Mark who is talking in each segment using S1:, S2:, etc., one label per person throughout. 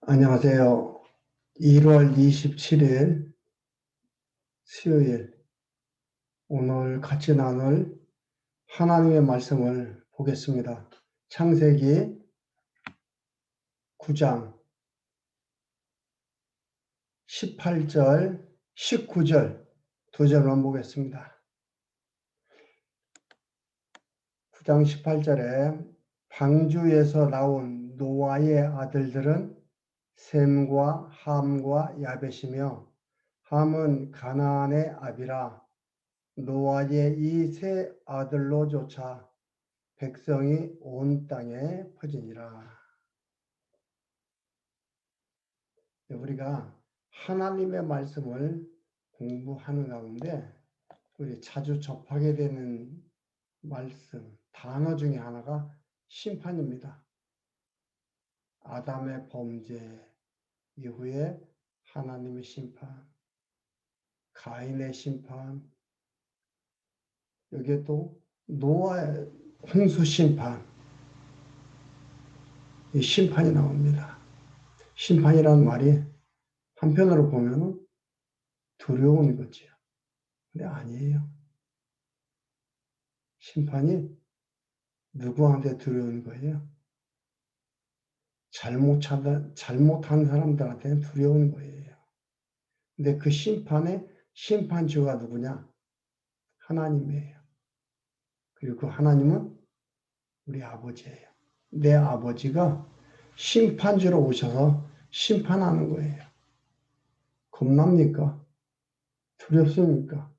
S1: 안녕하세요. 1월 27일 수요일, 오늘 같이 나눌 하나님의 말씀을 보겠습니다. 창세기 9장 18절, 19절 두 절만 보겠습니다. 9장 18절에 방주에서 나온 노아의 아들들은 셈과 함과 야벳이며, 함은 가나안의 아비라. 노아의 이 세 아들로조차 백성이 온 땅에 퍼지니라. 우리가 하나님의 말씀을 공부하는 가운데 우리 자주 접하게 되는 말씀, 단어 중에 하나가 심판입니다. 아담의 범죄 이후에 하나님의 심판, 가인의 심판, 여기에 또 노아의 홍수 심판, 이 심판이 나옵니다. 심판이라는 말이 한편으로 보면 두려운 거지요. 근데 아니에요. 심판이 누구한테 두려운 거예요? 잘못한 사람들한테는 두려운 거예요. 근데 그 심판의 심판주가 누구냐? 하나님이에요. 그리고 그 하나님은 우리 아버지예요. 내 아버지가 심판주로 오셔서 심판하는 거예요. 겁납니까? 두렵습니까?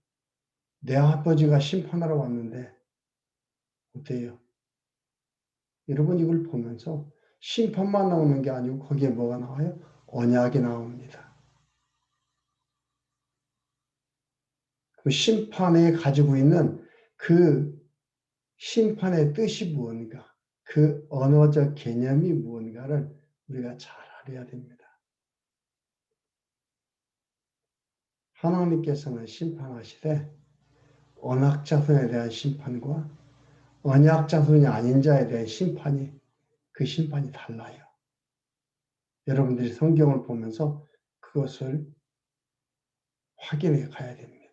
S1: 내 아버지가 심판하러 왔는데 어때요? 여러분 이걸 보면서 심판만 나오는 게 아니고 거기에 뭐가 나와요? 언약이 나옵니다. 그 심판에 가지고 있는 그 심판의 뜻이 무언가, 그 언어적 개념이 무언가를 우리가 잘 알아야 됩니다. 하나님께서는 심판하시되 언약자손에 대한 심판과 언약자손이 아닌 자에 대한 심판이, 그 심판이 달라요. 여러분들이 성경을 보면서 그것을 확인해 가야 됩니다.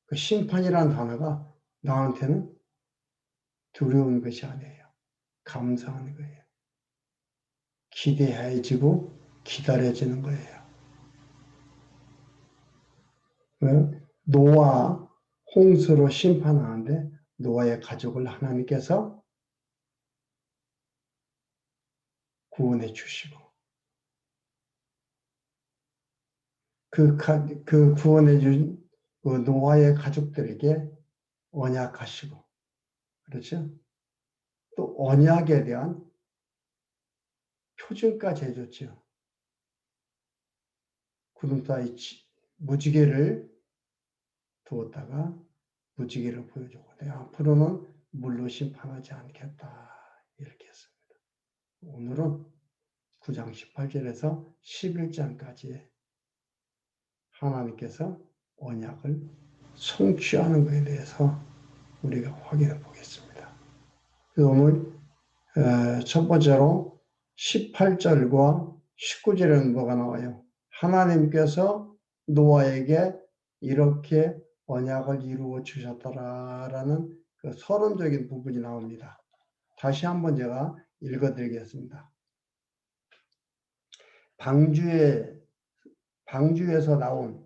S1: 그 심판이라는 단어가 나한테는 두려운 것이 아니에요. 감사하는 거예요. 기대해지고 기다려지는 거예요. 노아 홍수로 심판하는데 노아의 가족을 하나님께서 구원해 주시고 그 구원해 준 그 노아의 가족들에게 언약하시고, 그렇죠? 또 언약에 대한 표준까지 해줬죠. 구름 사이 무지개를 두었다가 무지개를 보여주고 내가 앞으로는 물로 심판하지 않겠다 이렇게 했습니다. 오늘은 9장 18절에서 11장까지 하나님께서 언약을 성취하는 것에 대해서 우리가 확인해 보겠습니다. 오늘 첫 번째로 18절과 19절에는 뭐가 나와요? 하나님께서 노아에게 이렇게 언약을 이루어 주셨더라라는 그 서론적인 부분이 나옵니다. 다시 한번 제가 읽어드리겠습니다. 방주에서 나온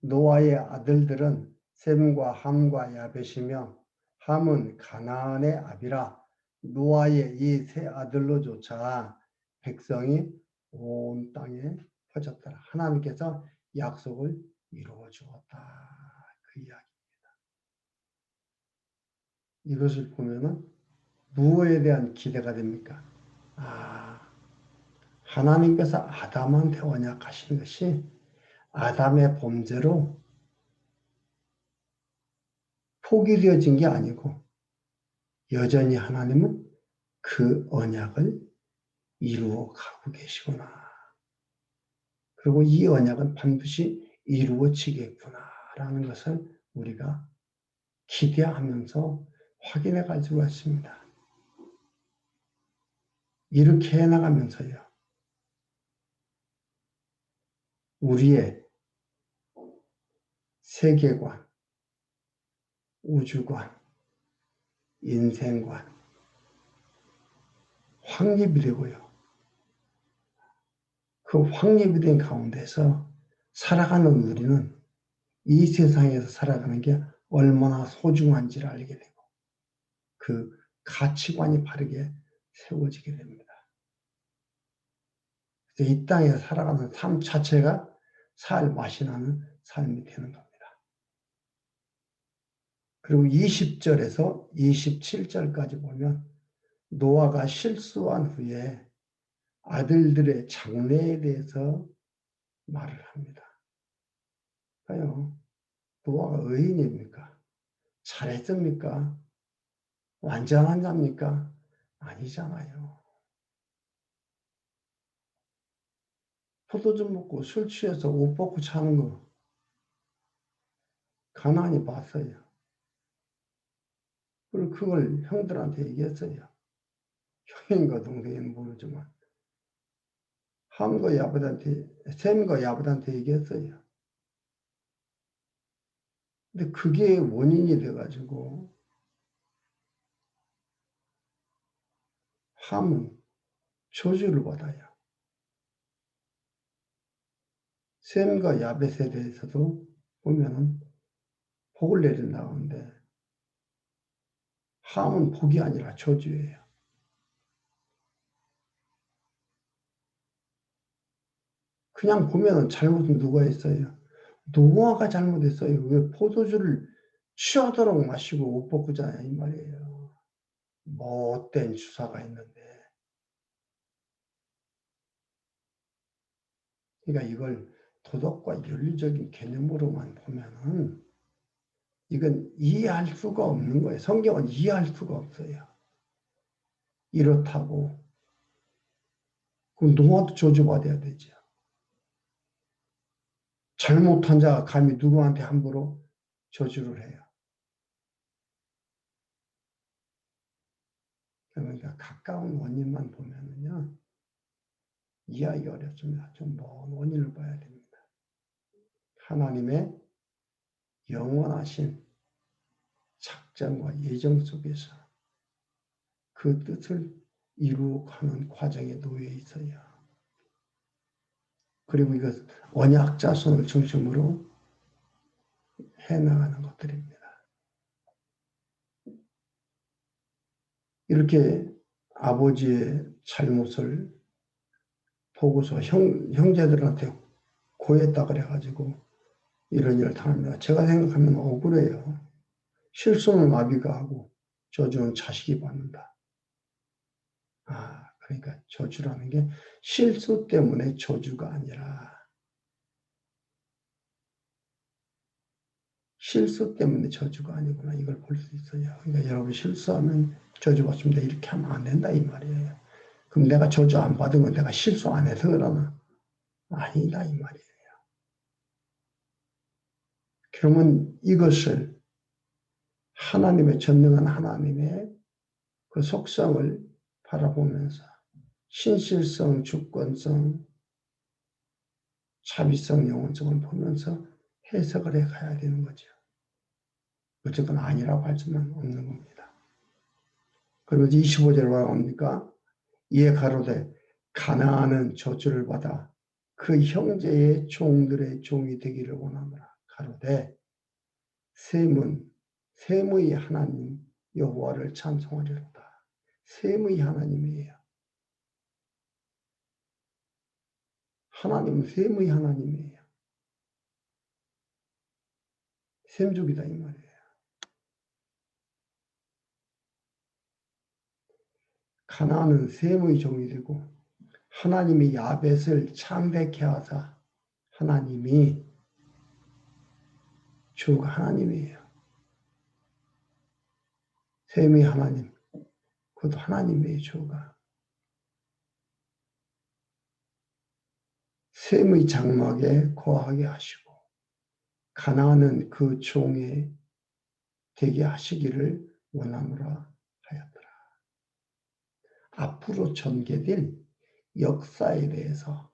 S1: 노아의 아들들은 셈과 함과 야벳이며, 함은 가나안의 아비라. 노아의 이 세 아들로조차 백성이 온 땅에 퍼졌더라. 하나님께서 약속을 이루어 주었다. 그 이야기입니다. 이것을 보면은 무엇에 대한 기대가 됩니까? 하나님께서 아담한테 언약하신 것이 아담의 범죄로 포기되어진 게 아니고 여전히 하나님은 그 언약을 이루어 가고 계시구나. 그리고 이 언약은 반드시 이루어지겠구나라는 것을 우리가 기대하면서 확인해 갈 수가 있습니다. 이렇게 해나가면서요, 우리의 세계관, 우주관, 인생관, 확립이 되고요. 그 확립이 된 가운데서 살아가는 우리는 이 세상에서 살아가는 게 얼마나 소중한지를 알게 되고 그 가치관이 바르게 세워지게 됩니다. 그래서 이 땅에 살아가는 삶 자체가 살 맛이 나는 삶이 되는 겁니다. 그리고 20절에서 27절까지 보면 노아가 실수한 후에 아들들의 장래에 대해서 말을 합니다. 봐요. 노아가 의인입니까? 잘했습니까? 완전한 자입니까? 아니잖아요. 포도주 먹고 술 취해서 옷 벗고 자는 거 가나안이 봤어요. 그리고 그걸 형들한테 얘기했어요. 형인가 동생은 모르지만 함과 야벳한테, 셈과 야벳한테 얘기했어요. 근데 그게 원인이 돼가지고 함은 저주를 받아요. 셈과 야벳에 대해서도 보면은 복을 내린다는데 함은 복이 아니라 저주예요. 그냥 보면은 잘못은 누가 했어요? 노아가 잘못했어요. 왜 포도주를 취하도록 마시고 옷 벗고 자냐 이 말이에요. 못된 주사가 있는데. 그러니까 이걸 도덕과 윤리적인 개념으로만 보면은 이건 이해할 수가 없는 거예요. 성경은 이해할 수가 없어요. 이렇다고. 그럼 노아도 저주받아야 되죠. 잘못한 자가 감히 누구한테 함부로 저주를 해요. 그러니까 가까운 원인만 보면은요, 이해하기 어렵습니다. 좀 먼 원인을 봐야 됩니다. 하나님의 영원하신 작전과 예정 속에서 그 뜻을 이루어가는 과정에 놓여 있어요. 그리고 이것 언약 자손을 중심으로 해나가는 것들입니다. 이렇게 아버지의 잘못을 보고서 형제들한테 고했다 그래가지고 이런 일을 당합니다. 제가 생각하면 억울해요. 실수는 아비가 하고 저주는 자식이 받는다. 그러니까 저주라는 게 실수 때문에 저주가 아니라 실수 때문에 저주가 아니구나. 이걸 볼 수 있어요. 그러니까 여러분 실수하면 저주받습니다. 이렇게 하면 안 된다 이 말이에요. 그럼 내가 저주 안 받으면 내가 실수 안 해서 그러나? 아니다 이 말이에요. 그러면 이것을 하나님의 전능한 하나님의 그 속성을 바라보면서 신실성, 주권성, 자비성, 영원성을 보면서 해석을 해 가야 되는 거죠. 무조건 아니라고 할 수는 없는 겁니다. 그리고 25절에 뭐라고 합니까? 이에 가로되 가나안은 저주를 받아 그 형제의 종들의 종이 되기를 원하노라. 가로되 셈의 하나님 여호와를 찬송하리로다. 셈의 하나님이에요. 하나님은 셈의 하나님이에요. 셈족이다 이 말이에요. 가나안은 셈의 종이 되고 하나님이 야벳을 창대케 하사 하나님이 주가 하나님이에요. 셈의 하나님, 그것도 하나님의 주가. 셈의 장막에 거하게 하시고 가나안은 그 종에 되게 하시기를 원하노라 하였더라. 앞으로 전개될 역사에 대해서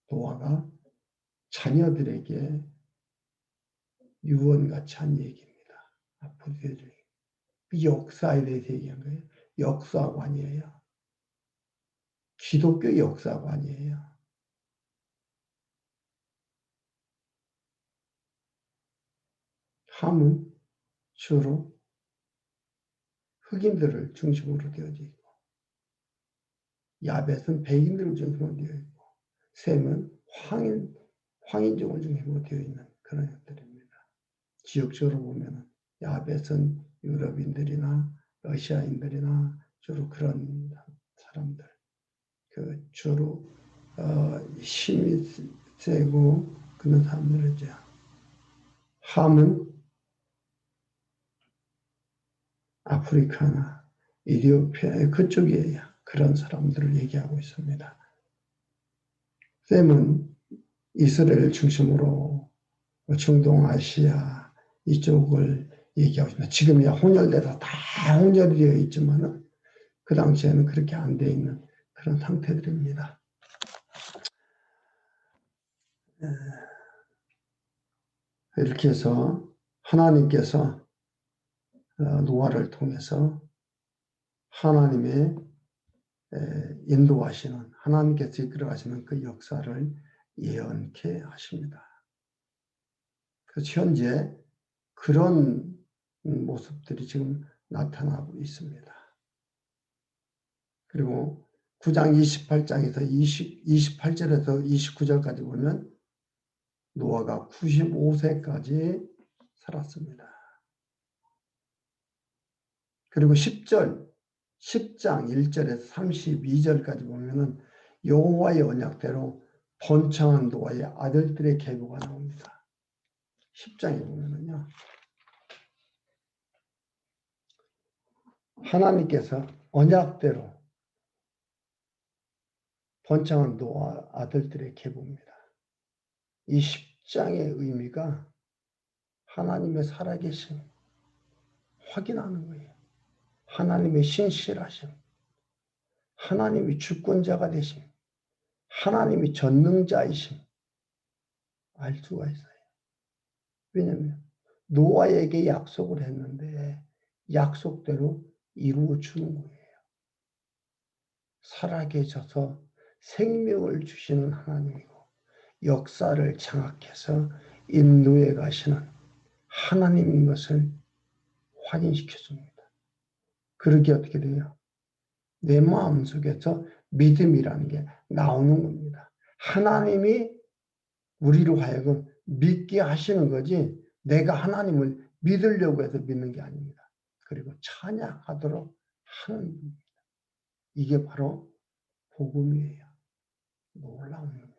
S1: 노아가 자녀들에게 유언같이 한 얘기입니다. 앞으로 되어질 역사에 대해서 얘기한 거예요. 역사관이에요. 기독교 역사관이에요. 함은 주로 흑인들을 중심으로 되어져 있고, 야벳은 백인들을 중심으로 되어 있고, 셈은 황인종을 중심으로 되어 있는 그런 것들입니다. 지역적으로 보면 야벳은 유럽인들이나 러시아인들이나 주로 그런 사람들, 그 주로 힘이 세고 그런 사람들이죠. 함은 아프리카나 이디오피아 그쪽이에요. 그런 사람들을 얘기하고 있습니다. 셈은 이스라엘 중심으로 중동아시아 이쪽을 얘기하고 있습니다. 지금이야 혼혈돼서 다 혼혈이 되어 있지만 그 당시에는 그렇게 안 되어 있는 그런 상태들입니다. 이렇게 해서 하나님께서 노아를 통해서 하나님의 인도하시는 하나님께서 이끌어가시는 그 역사를 예언케 하십니다. 그래서 현재 그런 모습들이 지금 나타나고 있습니다. 그리고 9장 28장에서 28절에서 29절까지 보면 노아가 95세까지 살았습니다. 그리고 10장 1절에서 32절까지 보면은 여호와의 언약대로 번창한 노아의 아들들의 계보가 나옵니다. 10장에 보면은요. 하나님께서 언약대로 번창한 노아 아들들의 계보입니다. 이 10장의 의미가 하나님의 살아계심 확인하는 거예요. 하나님의 신실하심, 하나님이 주권자가 되심, 하나님이 전능자이심 알 수가 있어요. 왜냐하면 노아에게 약속을 했는데 약속대로 이루어 주는 거예요. 살아계셔서 생명을 주시는 하나님이고 역사를 장악해서 인도해 가시는 하나님인 것을 확인시켜 줍니다. 그러게 어떻게 돼요? 내 마음속에서 믿음이라는 게 나오는 겁니다. 하나님이 우리로 하여금 믿게 하시는 거지 내가 하나님을 믿으려고 해서 믿는 게 아닙니다. 그리고 찬양하도록 하는 겁니다. 이게 바로 복음이에요. 놀라운 겁니다.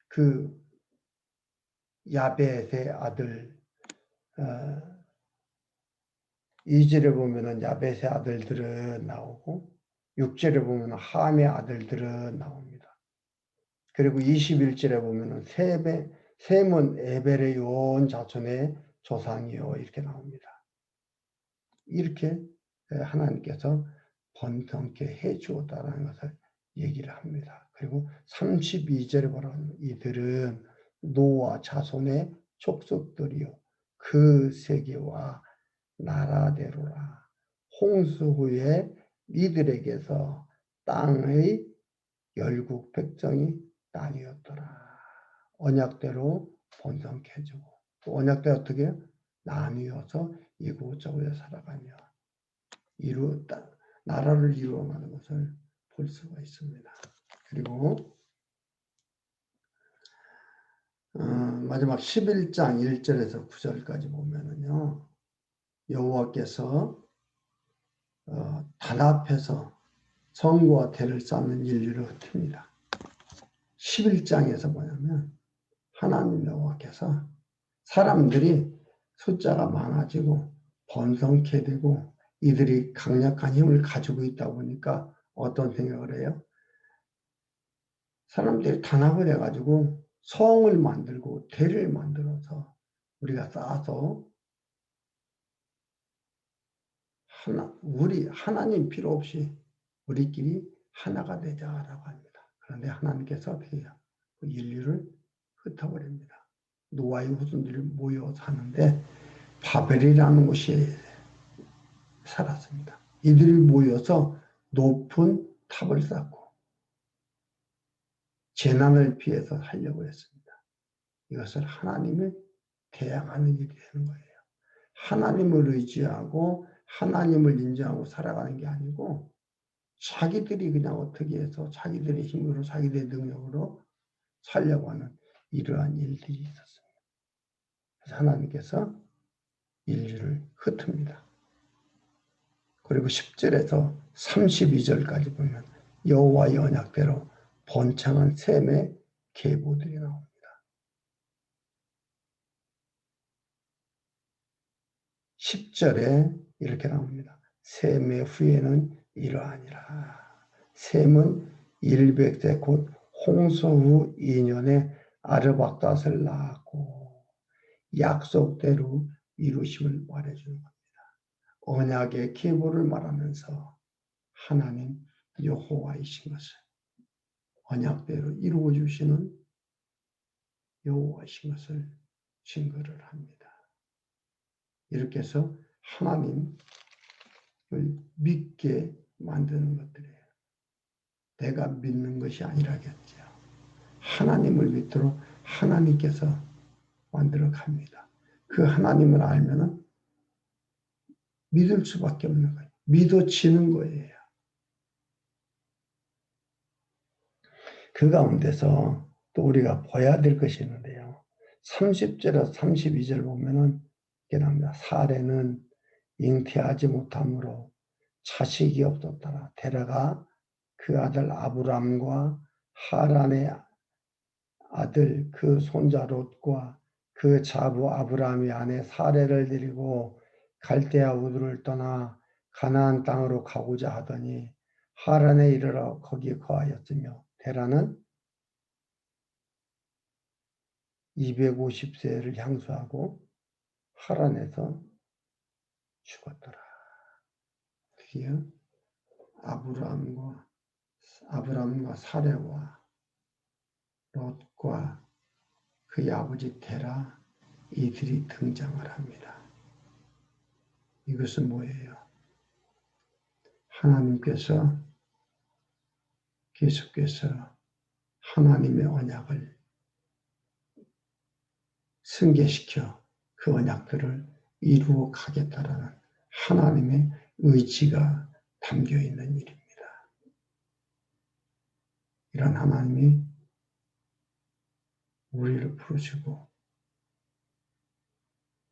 S1: 그 야벳의 아들 2절에 보면은 야벳의 아들들은 나오고 6절에 보면은 함의 아들들은 나옵니다. 그리고 21절에 보면은 셈은 에벨의 온 자손의 조상이요 이렇게 나옵니다. 이렇게 하나님께서 번성케 해 주었다는 것을 얘기를 합니다. 그리고 32절에 보면 이들은 노아 자손의 족속들이요 그 세계와 나라대로라. 홍수 후에 이들에게서 땅의 열국 백성이 나뉘었더라. 언약대로 번성케 해주고 또 언약대로 어떻게 나뉘어서 이곳저곳에 살아가며 이루었다. 나라를 이루어가는 것을 볼 수가 있습니다. 그리고 마지막 11장 1절에서 9절까지 보면은요. 여호와께서 단합해서 성과 대를 쌓는 인류를 흩습니다. 11장에서 뭐냐면 하나님 여호와께서 사람들이 숫자가 많아지고 번성케 되고 이들이 강력한 힘을 가지고 있다 보니까 어떤 생각을 해요? 사람들이 단합을 해가지고 성을 만들고 대를 만들어서 우리가 쌓아서 우리 하나님 필요 없이 우리끼리 하나가 되자라고 합니다. 그런데 하나님께서 어떻게 해요? 그 인류를 흩어버립니다. 노아의 후손들이 모여 사는데 바벨이라는 곳이 살았습니다. 이들이 모여서 높은 탑을 쌓고 재난을 피해서 살려고 했습니다. 이것을 하나님을 대항하는 일이 되는 거예요. 하나님을 의지하고 하나님을 인정하고 살아가는 게 아니고 자기들이 그냥 어떻게 해서 자기들의 힘으로 자기들의 능력으로 살려고 하는 이러한 일들이 있었습니다. 그래서 하나님께서 인류를 흩습니다. 그리고 10절에서 32절까지 보면 여호와의 언약대로 번창한 셈의 계보들이 나옵니다. 10절에 이렇게 나옵니다. 셈의 후에는 이러하니라. 셈은 100세 곧 홍수 후 2년에 아르박닷을 낳았고 약속대로 이루심을 말해주는 겁니다. 언약의 계보를 말하면서 하나님 여호와이신 것을 언약대로 이루어 주시는 여호와이신 것을 증거를 합니다. 이렇게 해서 하나님을 믿게 만드는 것들이에요. 내가 믿는 것이 아니라겠죠. 하나님을 믿도록 하나님께서 만들어 갑니다. 그 하나님을 알면은 믿을 수밖에 없는 거예요. 믿어지는 거예요. 그 가운데서 또 우리가 봐야 될 것이 있는데요. 30절에서 32절 보면은 이렇게 나옵니다. 사레는 잉태하지 못함으로 자식이 없었더라. 데라가 그 아들 아브람과 하란의 아들 그 손자 롯과 그 자부 아브람의 아내 사레를 데리고 갈대아 우르를 떠나 가나안 땅으로 가고자 하더니 하란에 이르러 거기에 거하였으며 데라는 250세를 향수하고 하란에서 죽었더라. 드디어 아브람과 사레와 롯과 그의 아버지 데라 이들이 등장을 합니다. 이것은 뭐예요? 하나님께서 계속해서 하나님의 언약을 승계시켜 그 언약들을 이루어 가겠다라는 하나님의 의지가 담겨 있는 일입니다. 이런 하나님이 우리를 부르시고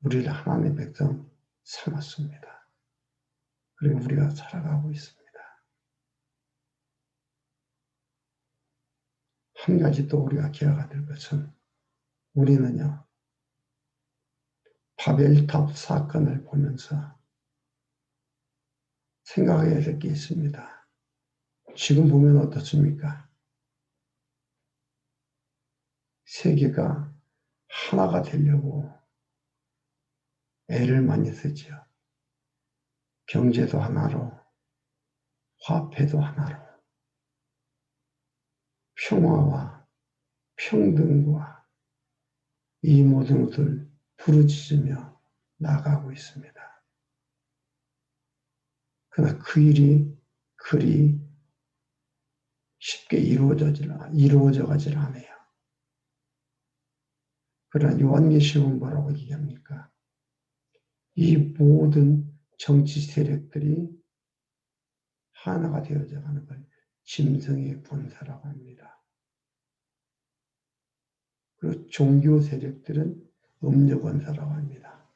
S1: 우리를 하나님의 백성 삼았습니다. 그리고 우리가 살아가고 있습니다. 한 가지 또 우리가 기억해야 될 것은 우리는요, 바벨탑 사건을 보면서 생각해야 될 게 있습니다. 지금 보면 어떻습니까? 세계가 하나가 되려고 애를 많이 쓰죠. 경제도 하나로, 화폐도 하나로, 평화와 평등과 이 모든 것을 부르짖으며 나가고 있습니다. 그러나 그 일이 그리 쉽게 이루어져 가질 않아요. 그러나 요한계시록은 뭐라고 얘기합니까? 이 모든 정치 세력들이 하나가 되어져 가는 걸 짐승의 권세라고 합니다. 그리고 종교 세력들은 음녀 권세라고 합니다.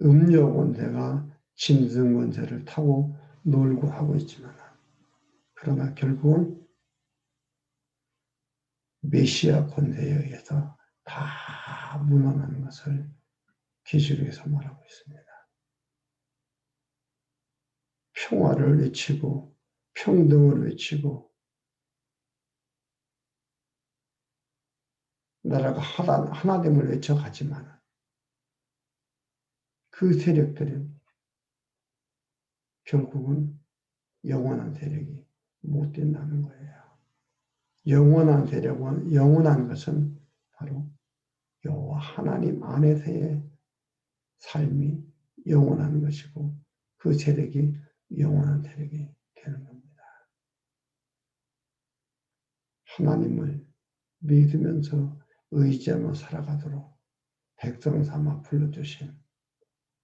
S1: 음녀 권세가 짐승 권세를 타고 놀고 하고 있지만 그러나 결국은 메시아 권세에 의해서 다 무너나는 것을 계시록에서 말하고 있습니다. 평화를 외치고 평등을 외치고 나라가 하나됨을 외쳐가지만 그 세력들은 결국은 영원한 세력이 못 된다는 거예요. 영원한 세력은, 영원한 것은 바로 여호와 하나님 안에서의 삶이 영원한 것이고 그 세력이 영원한 세력이 되는 겁니다. 하나님을 믿으면서 의지하며 살아가도록 백성 삼아 불러주신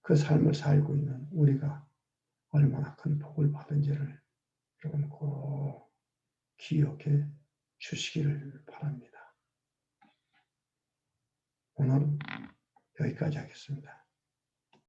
S1: 그 삶을 살고 있는 우리가 얼마나 큰 복을 받은지를 여러분 꼭 기억해 주시기를 바랍니다. 오늘은 여기까지 하겠습니다.